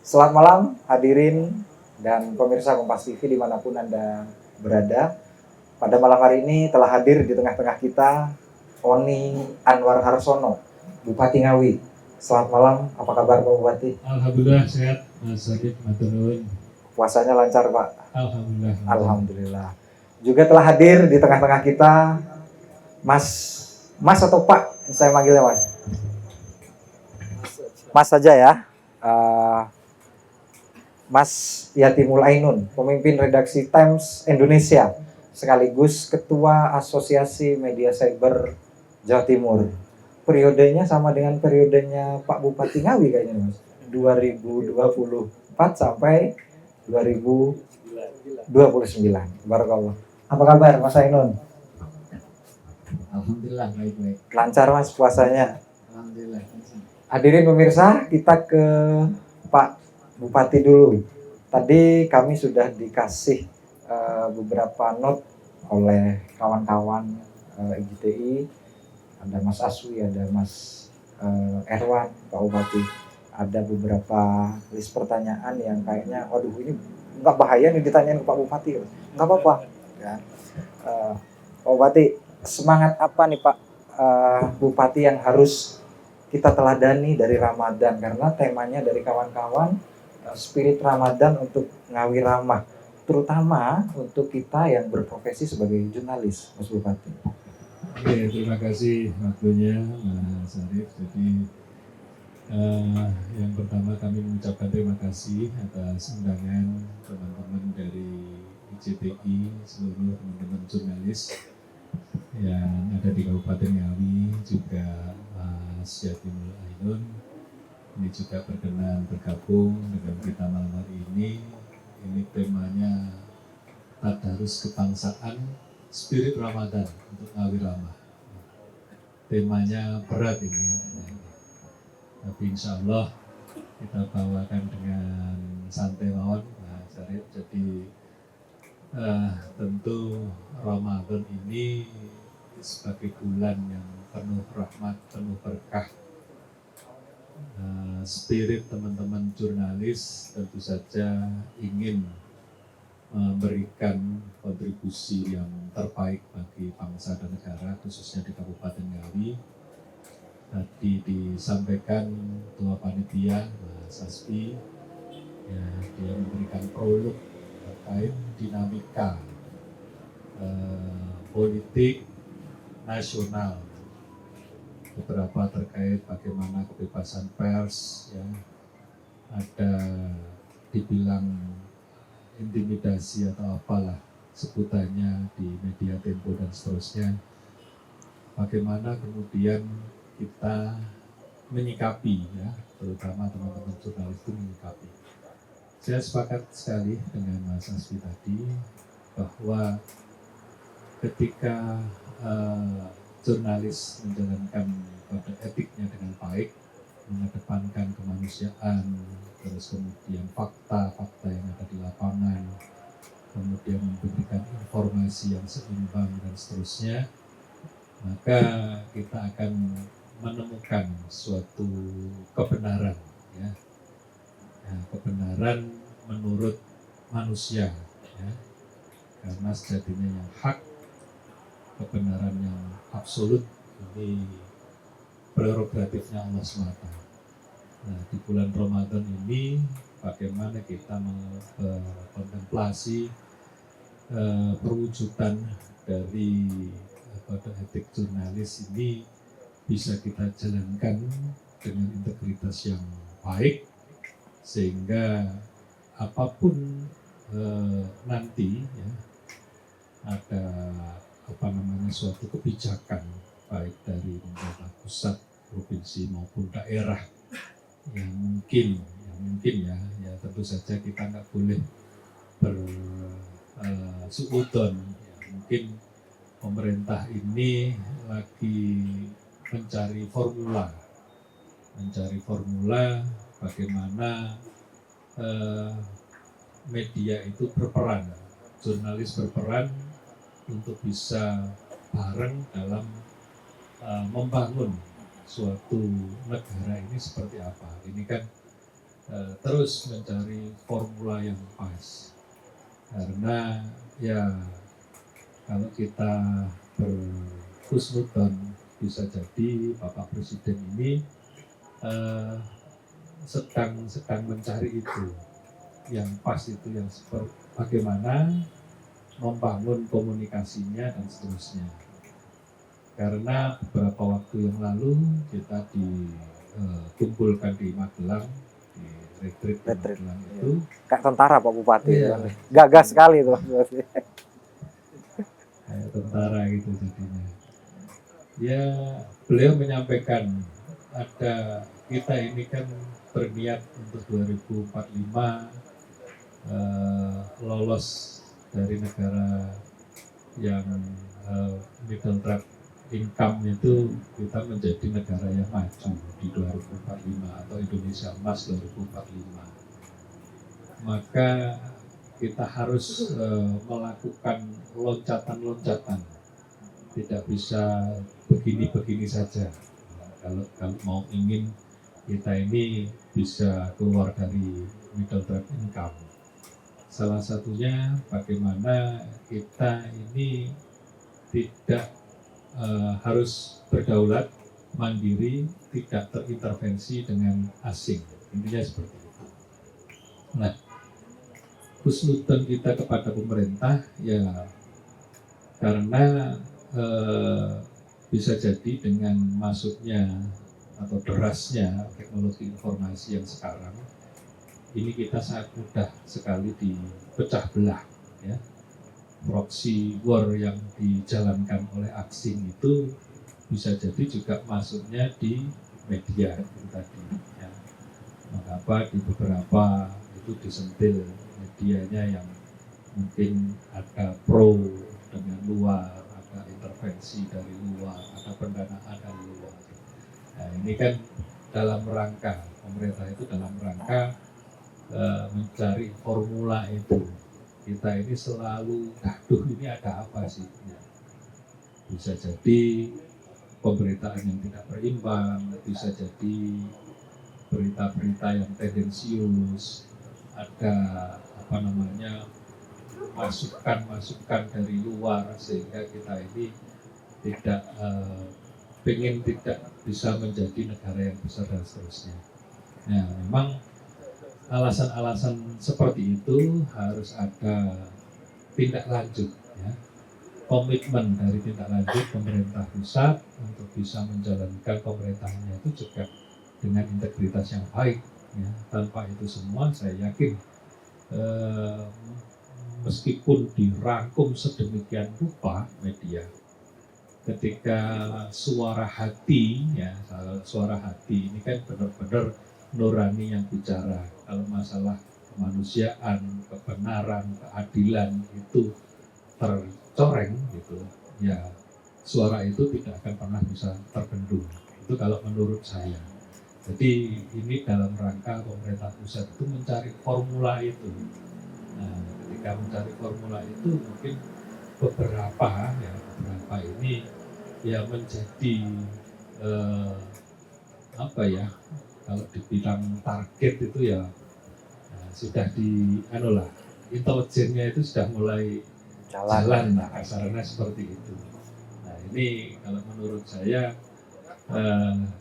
Selamat malam hadirin dan pemirsa Kompas TV dimanapun Anda berada. Pada malam hari ini telah hadir di tengah-tengah kita Oni Anwar Harsono, Bupati Ngawi. Selamat malam, apa kabar Pak Bupati? Alhamdulillah sehat, Mas Sakit, matur nuwun. Puasanya lancar Pak? Alhamdulillah. Alhamdulillah. Juga telah hadir di tengah-tengah kita Mas atau Pak? Saya manggilnya Mas. Mas saja ya. Mas Yatimul Ainun, pemimpin redaksi Times Indonesia, sekaligus Ketua Asosiasi Media Cyber Jawa Timur. Periodenya sama dengan periodenya Pak Bupati Ngawi kayaknya Mas. 2024 sampai 2029. Barakallah. Apa kabar Mas Ainun? Alhamdulillah baik-baik. Lancar Mas puasanya? Alhamdulillah. Hadirin pemirsa, kita ke Pak Bupati dulu. Tadi kami sudah dikasih beberapa note oleh kawan-kawan IGTI. Ada Mas Aswi, ada Mas Erwan, Pak Bupati. Ada beberapa list pertanyaan yang kayaknya, waduh ini nggak bahaya nih ditanyain ke Pak Bupati. Nggak apa-apa. Ya. Pak Bupati, semangat apa nih Pak Bupati yang harus kita teladani dari Ramadan, karena temanya dari kawan-kawan spirit Ramadan untuk Ngawi Ramah, terutama untuk kita yang berprofesi sebagai jurnalis, Mas Bupati. Oke, terima kasih waktunya Mas Arif. Jadi yang pertama kami mengucapkan terima kasih atas undangan teman-teman dari IGTI, seluruh teman-teman jurnalis yang ada di Kabupaten Ngawi, juga Mas Yatimul Ainun. Ini juga berkenan bergabung dengan kita malam hari ini. Ini temanya Tadarus Kebangsaan Spirit Ramadan untuk Ngawi Ramah. Temanya berat ini ya. Tapi insya Allah kita bawakan dengan santai mawon, Mas Arif. Jadi tentu Ramadan ini sebagai bulan yang penuh rahmat, penuh berkah. Spirit teman-teman jurnalis tentu saja ingin memberikan kontribusi yang terbaik bagi bangsa dan negara, khususnya di Kabupaten Ngawi. Tadi disampaikan Ketua Panitia, Mas Asfi, ya, dia memberikan prolog terkait dinamika politik nasional, beberapa terkait bagaimana kebebasan pers, ya, ada dibilang intimidasi atau apalah sebutannya di media Tempo dan seterusnya. Bagaimana kemudian kita menyikapi, ya, terutama teman-teman jurnalis itu menyikapi. Saya sepakat sekali dengan Mas Asfi tadi bahwa ketika jurnalis menjalankan pada etiknya dengan baik, mengedepankan kemanusiaan, terus kemudian fakta-fakta yang ada di lapangan, kemudian memberikan informasi yang seimbang dan seterusnya, maka kita akan menemukan suatu kebenaran, ya. Nah, kebenaran menurut manusia, ya. Karena sejatinya yang hak, kebenaran yang absolut ini prerogatifnya Allah SWT. Nah, di bulan Ramadan ini bagaimana kita mengkontemplasi perwujudan dari kode etik jurnalis ini bisa kita jalankan dengan integritas yang baik, sehingga apapun nanti, ya, ada suatu kebijakan baik dari pemerintah pusat, provinsi maupun daerah yang mungkin ya tentu saja kita nggak boleh bersuudon. Ya, mungkin pemerintah ini lagi mencari formula bagaimana media itu berperan, jurnalis berperan untuk bisa bareng dalam membangun suatu negara ini seperti apa. Ini kan terus mencari formula yang pas. Karena ya kalau kita berhusnudon bisa jadi Bapak Presiden ini sedang mencari itu yang pas, itu yang bagaimana membangun komunikasinya dan seterusnya. Karena beberapa waktu yang lalu kita dikumpulkan di Magelang, di retreat di Magelang itu Kayak tentara Pak Bupati. Iya. Gagah sekali itu. kayak tentara gitu jadinya. Ya, beliau menyampaikan kita ini kan berniat untuk 2045 lolos dari negara yang middle class income itu, kita menjadi negara yang maju di 2045 atau Indonesia Emas 2045. Maka kita harus melakukan loncatan-loncatan, tidak bisa begini-begini saja. Kalau mau ingin kita ini bisa keluar dari middle class income, salah satunya bagaimana kita ini tidak harus berdaulat, mandiri, tidak terintervensi dengan asing. Intinya seperti itu. Nah, husnudon kita kepada pemerintah ya karena bisa jadi dengan masuknya atau derasnya teknologi informasi yang sekarang ini, kita sangat mudah sekali dipecah belah, ya. Proxy war yang dijalankan oleh asing itu bisa jadi juga masuknya di media itu tadi, ya. Mengapa di beberapa itu disentil medianya yang mungkin ada pro dengan luar, ada intervensi dari luar, ada pendanaan dari luar. Nah, ini kan dalam rangka pemerintah itu dalam rangka mencari formula itu. Kita ini selalu, aduh ini ada apa sih? Ya. Bisa jadi pemberitaan yang tidak berimbang, bisa jadi berita-berita yang tendensius, ada masukan dari luar, sehingga kita ini tidak tidak bisa menjadi negara yang besar dan seterusnya. Nah, memang alasan-alasan seperti itu harus ada tindak lanjut, ya. Komitmen dari tindak lanjut pemerintah pusat untuk bisa menjalankan pemerintahannya itu juga dengan integritas yang baik, ya. Tanpa itu semua saya yakin meskipun dirangkum sedemikian rupa media, ketika suara hati, ya, suara hati ini kan benar-benar nurani yang bicara. Kalau masalah kemanusiaan, kebenaran, keadilan itu tercoreng gitu, ya suara itu tidak akan pernah bisa terbendung. Itu kalau menurut saya. Jadi ini dalam rangka pemerintah pusat itu mencari formula itu. Nah, ketika mencari formula itu mungkin beberapa ini ya menjadi kalau dibilang target itu ya sudah intelijennya itu sudah mulai jalan lah, kasarnya seperti itu. Nah, ini kalau menurut saya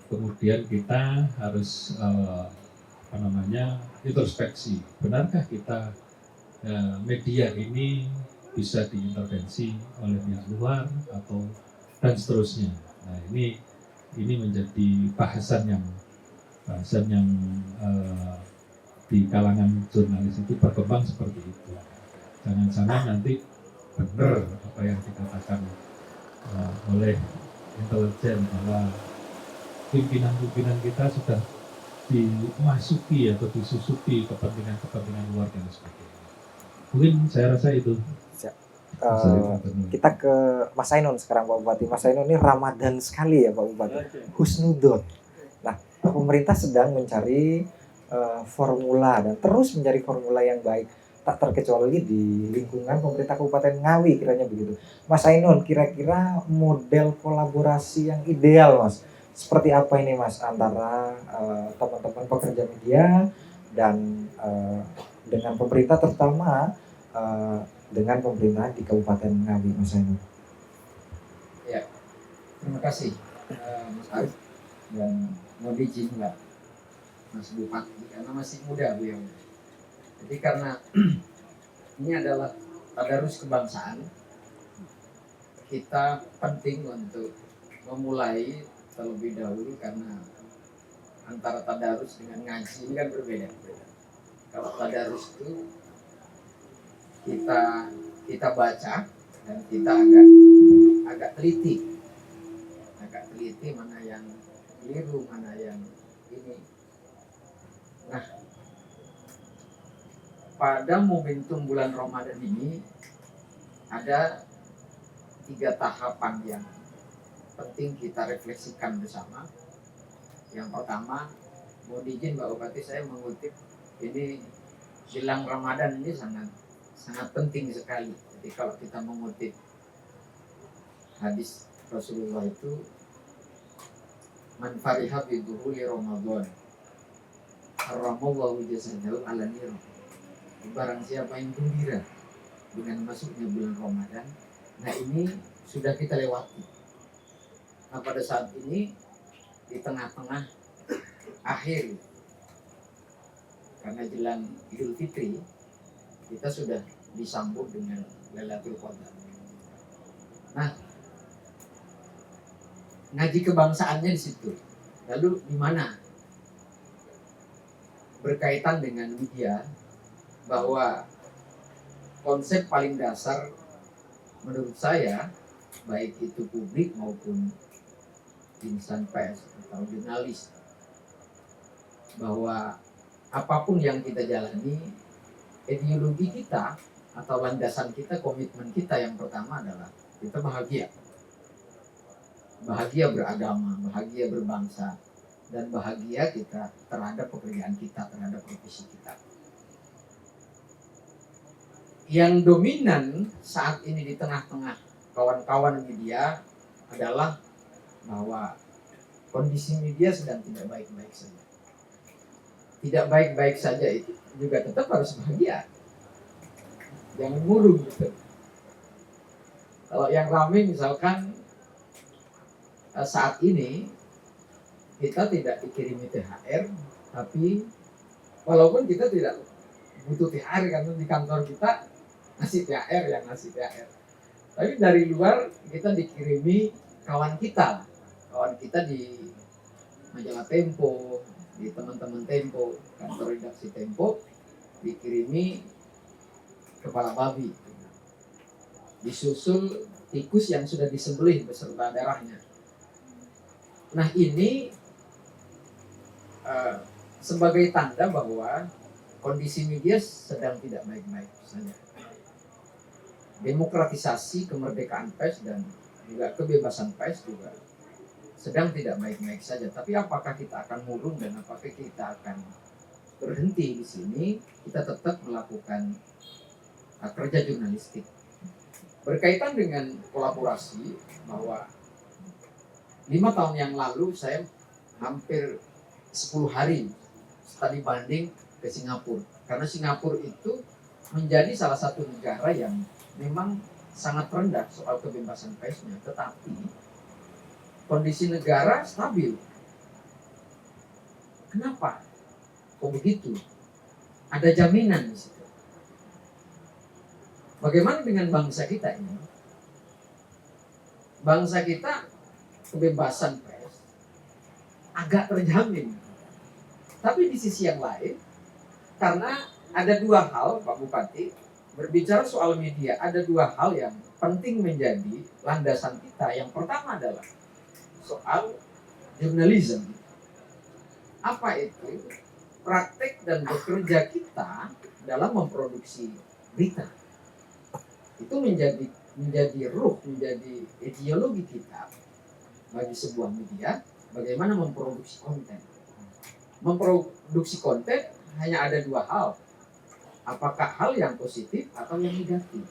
kemudian kita harus introspeksi, benarkah kita media ini bisa diintervensi oleh pihak luar atau dan seterusnya. Nah, ini menjadi bahasan yang di kalangan jurnalis itu berkembang seperti itu. Jangan-jangan nanti benar apa yang dikatakan oleh intelijen bahwa pimpinan-pimpinan kita sudah dimasuki atau disusupi kepentingan luar dan sebagainya. Mungkin saya rasa itu. Kita ke Mas Ainun sekarang Pak Bupati. Mas Ainun ini Ramadan sekali ya Pak Bupati. Husnudon. Nah, pemerintah sedang mencari formula dan terus mencari formula yang baik, tak terkecuali di lingkungan pemerintah Kabupaten Ngawi, kiranya begitu. Mas Ainun, kira-kira model kolaborasi yang ideal Mas seperti apa ini Mas antara teman-teman pekerja media dan dengan pemerintah, terutama dengan pemerintah di Kabupaten Ngawi, Mas Ainur. Ya, terima kasih Mas Arif, dan mohon izin Mbak Mas Bupati karena masih muda beliau. Jadi karena ini adalah tadarus kebangsaan, kita penting untuk memulai terlebih dahulu karena antara tadarus dengan ngaji ini kan berbeda. Kalau tadarus itu kita baca dan kita agak teliti mana yang keliru, mana yang ini. Nah, pada momentum bulan Ramadan ini ada 3 tahapan yang penting kita refleksikan bersama. Yang pertama, mohon izin Mbak Bupati, saya mengutip ini, jelang Ramadan ini sangat penting sekali. Jadi kalau kita mengutip hadis Rasulullah itu, man fariha bi dukhuli Ramadan haramallahu jasadahu ala nar. Barang siapa yang gembira dengan masuknya bulan Ramadan, nah ini sudah kita lewati. Nah pada saat ini di tengah-tengah akhir, karena jelang Idul Fitri, kita sudah disambut dengan Lailatul Qadar. Nah, ngaji kebangsaannya di situ. Lalu di mana? Berkaitan dengan media, bahwa konsep paling dasar menurut saya, baik itu publik maupun insan pers atau jurnalis, bahwa apapun yang kita jalani, ideologi kita atau landasan kita, komitmen kita yang pertama adalah kita bahagia beragama, bahagia berbangsa, dan bahagia kita terhadap pekerjaan kita, terhadap profesi kita. Yang dominan saat ini di tengah-tengah kawan-kawan media adalah bahwa kondisi media sedang tidak baik-baik saja. Tidak baik-baik saja itu juga tetap harus bahagia. Jangan murung gitu. Kalau yang ramai misalkan saat ini kita tidak dikirimi THR, tapi walaupun kita tidak butuh THR karena di kantor kita ngasih THR, tapi dari luar kita dikirimi kawan kita di majalah Tempo, di teman-teman Tempo, kantor redaksi Tempo, dikirimi kepala babi, disusul tikus yang sudah disembelih beserta darahnya. Nah ini sebagai tanda bahwa kondisi media sedang tidak baik-baik saja. Demokratisasi kemerdekaan pers dan juga kebebasan pers juga sedang tidak baik-baik saja. Tapi apakah kita akan murung dan apakah kita akan berhenti di sini? Kita tetap melakukan kerja jurnalistik. Berkaitan dengan kolaborasi, bahwa 5 tahun yang lalu saya hampir 10 hari studi banding ke Singapura. Karena Singapura itu menjadi salah satu negara yang memang sangat rendah soal kebebasan persnya, tetapi kondisi negara stabil. Kenapa? Kok begitu? Ada jaminan di situ. Bagaimana dengan bangsa kita ini? Bangsa kita kebebasan pers agak terjamin. Tapi di sisi yang lain, karena ada 2 hal, Pak Bupati, berbicara soal media, ada 2 hal yang penting menjadi landasan kita. Yang pertama adalah soal jurnalisme. Apa itu? Praktek dan bekerja kita dalam memproduksi berita. Itu menjadi ruh, menjadi ideologi kita bagi sebuah media, bagaimana memproduksi konten. Memproduksi konten hanya ada 2 hal. Apakah hal yang positif atau yang negatif.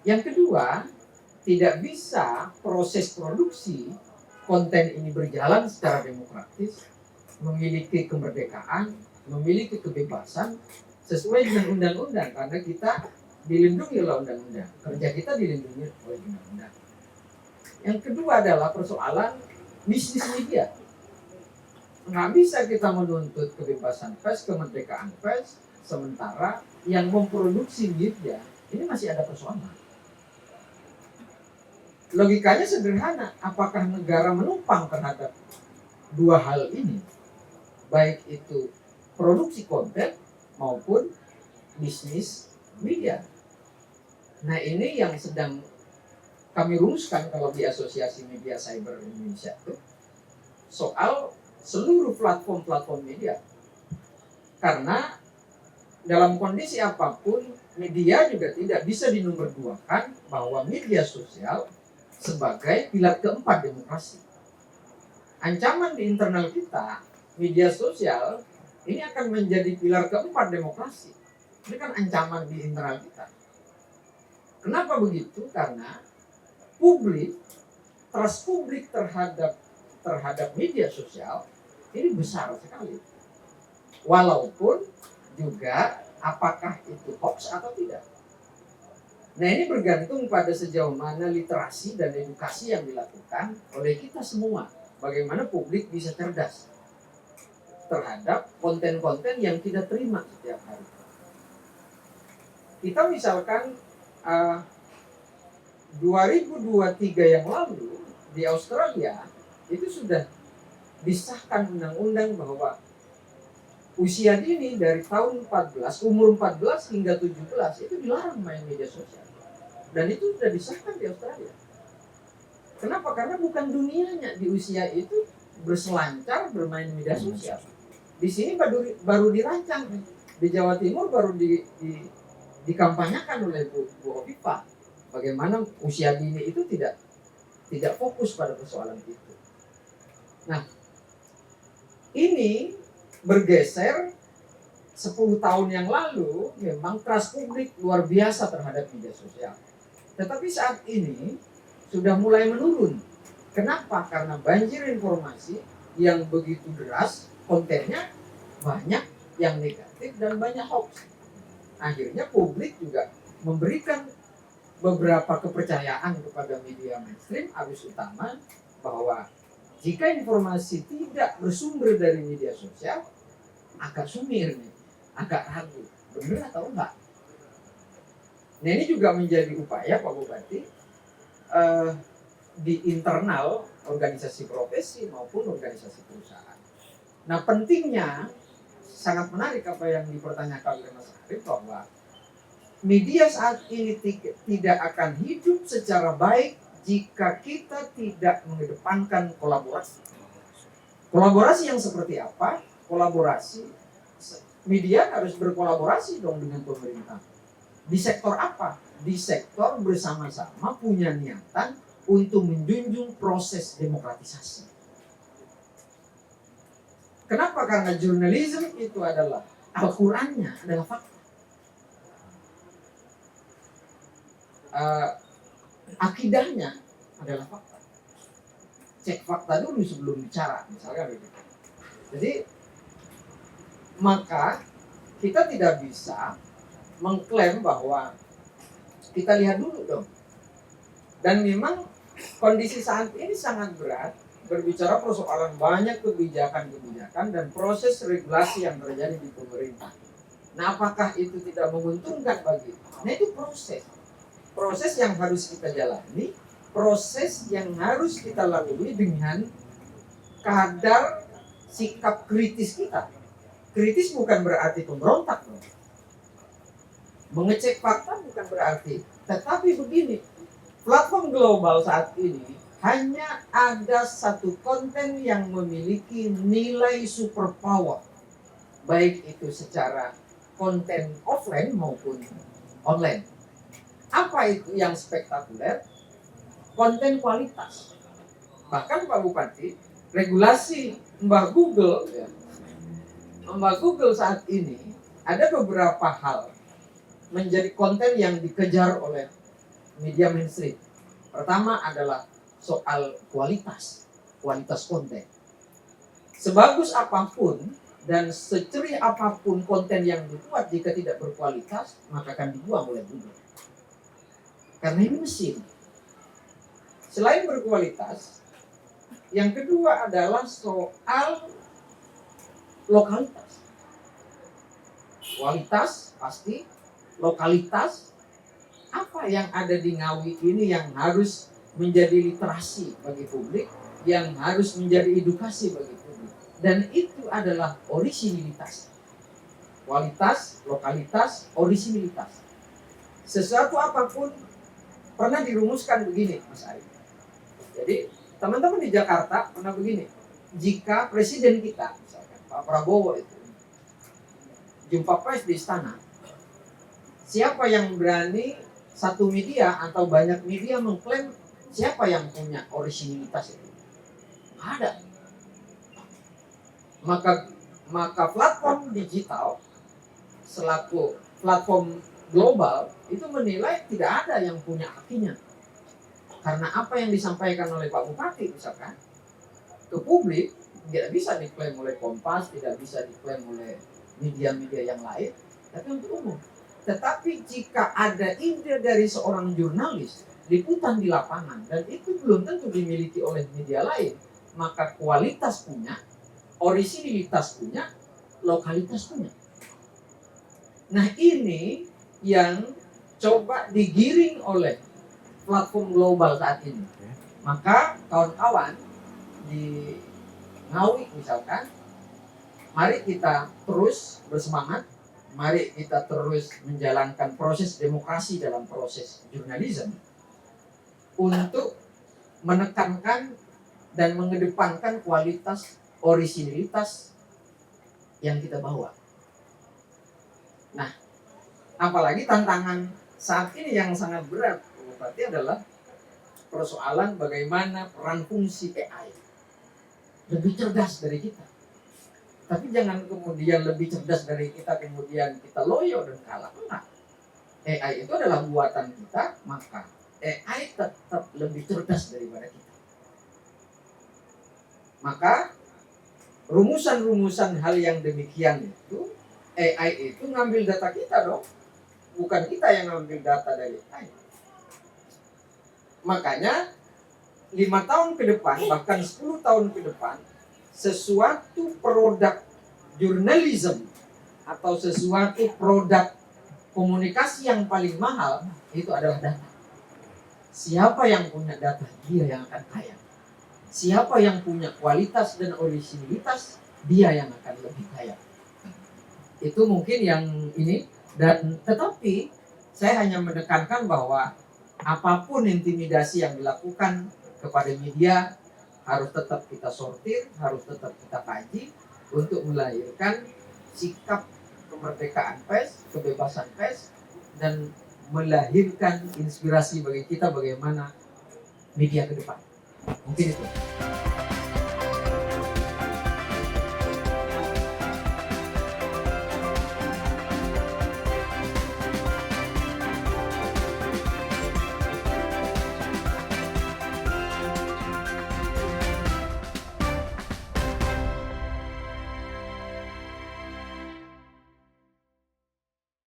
Yang kedua, tidak bisa proses produksi konten ini berjalan secara demokratis, memiliki kemerdekaan, memiliki kebebasan sesuai dengan undang-undang, karena kita dilindungi oleh undang-undang, kerja kita dilindungi oleh undang-undang. Yang kedua adalah persoalan bisnis media. Nggak bisa kita menuntut kebebasan pers, kemerdekaan pers, sementara yang memproduksi media ini masih ada persoalan. Logikanya sederhana, apakah negara menumpang terhadap dua hal ini, baik itu produksi konten maupun bisnis media? Nah, ini yang sedang kami rumuskan kalau di Asosiasi Media Cyber Indonesia itu soal seluruh platform-platform media. Karena dalam kondisi apapun media juga tidak bisa dinomorduakan bahwa media sosial sebagai pilar keempat demokrasi. Ancaman di internal kita, media sosial ini akan menjadi pilar keempat demokrasi. Ini kan ancaman di internal kita. Kenapa begitu? Karena publik, trust publik terhadap media sosial ini besar sekali. Walaupun juga apakah itu hoax atau tidak. Nah, ini bergantung pada sejauh mana literasi dan edukasi yang dilakukan oleh kita semua. Bagaimana publik bisa cerdas terhadap konten-konten yang kita terima setiap hari. Kita misalkan 2023 yang lalu di Australia itu sudah disahkan undang-undang bahwa usia dini dari tahun 14, umur 14 hingga 17 itu dilarang main media sosial. Dan itu sudah disahkan di Australia. Kenapa? Karena bukan dunianya di usia itu berselancar bermain media sosial. Di sini baru dirancang, di Jawa Timur baru dikampanyakan oleh Bu Hovifah. Bagaimana usia dini itu tidak fokus pada persoalan itu. Nah, ini bergeser 10 tahun yang lalu memang trust publik luar biasa terhadap media sosial. Tetapi saat ini sudah mulai menurun. Kenapa? Karena banjir informasi yang begitu deras, kontennya banyak yang negatif dan banyak hoax. Akhirnya publik juga memberikan beberapa kepercayaan kepada media mainstream arus utama bahwa jika informasi tidak bersumber dari media sosial agak sumir nih, agak ragu, benar atau enggak. Nah, ini juga menjadi upaya Pak Bupati di internal organisasi profesi maupun organisasi perusahaan. Nah, pentingnya sangat menarik apa yang dipertanyakan oleh Mas Arif bahwa media saat ini tidak akan hidup secara baik jika kita tidak mengedepankan kolaborasi. Kolaborasi yang seperti apa? Kolaborasi, media harus berkolaborasi dong dengan pemerintah. Di sektor apa? Di sektor bersama-sama punya niatan untuk menjunjung proses demokratisasi. Kenapa? Karena jurnalisme itu adalah Al-Qurannya, adalah fakta. Akidahnya adalah fakta. Cek fakta dulu sebelum bicara, misalnya begitu. Jadi maka kita tidak bisa mengklaim bahwa kita lihat dulu dong. Dan memang kondisi saat ini sangat berat berbicara persoalan banyak kebijakan-kebijakan dan proses regulasi yang terjadi di pemerintah. Nah, apakah itu tidak menguntungkan bagi? Nah, itu proses yang harus kita jalani, proses yang harus kita lalui dengan kadar sikap kritis kita. Kritis bukan berarti pemberontak, mengecek fakta bukan berarti. Tetapi begini, platform global saat ini hanya ada satu konten yang memiliki nilai superpower, baik itu secara konten offline maupun online. Apa itu yang spektakuler? Konten kualitas. Bahkan Pak Bupati, regulasi Mbak Google saat ini ada beberapa hal menjadi konten yang dikejar oleh media mainstream. Pertama adalah soal kualitas konten. Sebagus apapun Dan secerih apapun konten yang dibuat, jika tidak berkualitas, maka akan dibuang oleh publik. Karena ini mesin. Selain berkualitas, yang kedua adalah soal lokalitas. Kualitas pasti, lokalitas apa yang ada di Ngawi ini yang harus menjadi literasi bagi publik, yang harus menjadi edukasi bagi publik. Dan itu adalah orisinilitas. Kualitas, lokalitas, orisinilitas. Sesuatu apapun pernah dirumuskan begini, Mas Arif. Jadi teman-teman di Jakarta pernah begini, jika presiden kita, misalkan Pak Prabowo itu jumpa pers di istana, siapa yang berani satu media atau banyak media mengklaim siapa yang punya orisinilitas itu? Nggak ada. Maka platform digital selaku platform global itu menilai tidak ada yang punya hakinya. Karena apa yang disampaikan oleh Pak Bupati misalkan ke publik tidak bisa diklaim oleh Kompas, tidak bisa diklaim oleh media-media yang lain, tapi untuk umum. Tetapi jika ada ide dari seorang jurnalis, liputan di lapangan, dan itu belum tentu dimiliki oleh media lain, maka kualitas punya, orisinilitas punya, lokalitas punya. Nah ini yang coba digiring oleh platform global saat ini. Maka kawan-kawan di Ngawi misalkan, mari kita terus bersemangat, mari kita terus menjalankan proses demokrasi dalam proses jurnalisme untuk menekankan dan mengedepankan kualitas orisinilitas yang kita bawa. Nah, apalagi tantangan saat ini yang sangat berat berarti adalah persoalan bagaimana peran fungsi AI lebih cerdas dari kita. Tapi jangan kemudian lebih cerdas dari kita kemudian kita loyo dan kalah. Enggak. AI itu adalah buatan kita, maka AI tetap lebih cerdas daripada kita. Maka rumusan-rumusan hal yang demikian itu, AI itu ngambil data kita dong. Bukan kita yang ngambil data dari AI. Makanya 5 tahun ke depan, bahkan 10 tahun ke depan, sesuatu produk jurnalisme atau sesuatu produk komunikasi yang paling mahal itu adalah data. Siapa yang punya data, dia yang akan kaya. Siapa yang punya kualitas dan orisinilitas, dia yang akan lebih kaya. Itu mungkin yang ini. Dan tetapi saya hanya menekankan bahwa apapun intimidasi yang dilakukan kepada media harus tetap kita sortir, harus tetap kita kaji untuk melahirkan sikap kemerdekaan pers, kebebasan pers, dan melahirkan inspirasi bagi kita bagaimana media ke depan. Mungkin itu.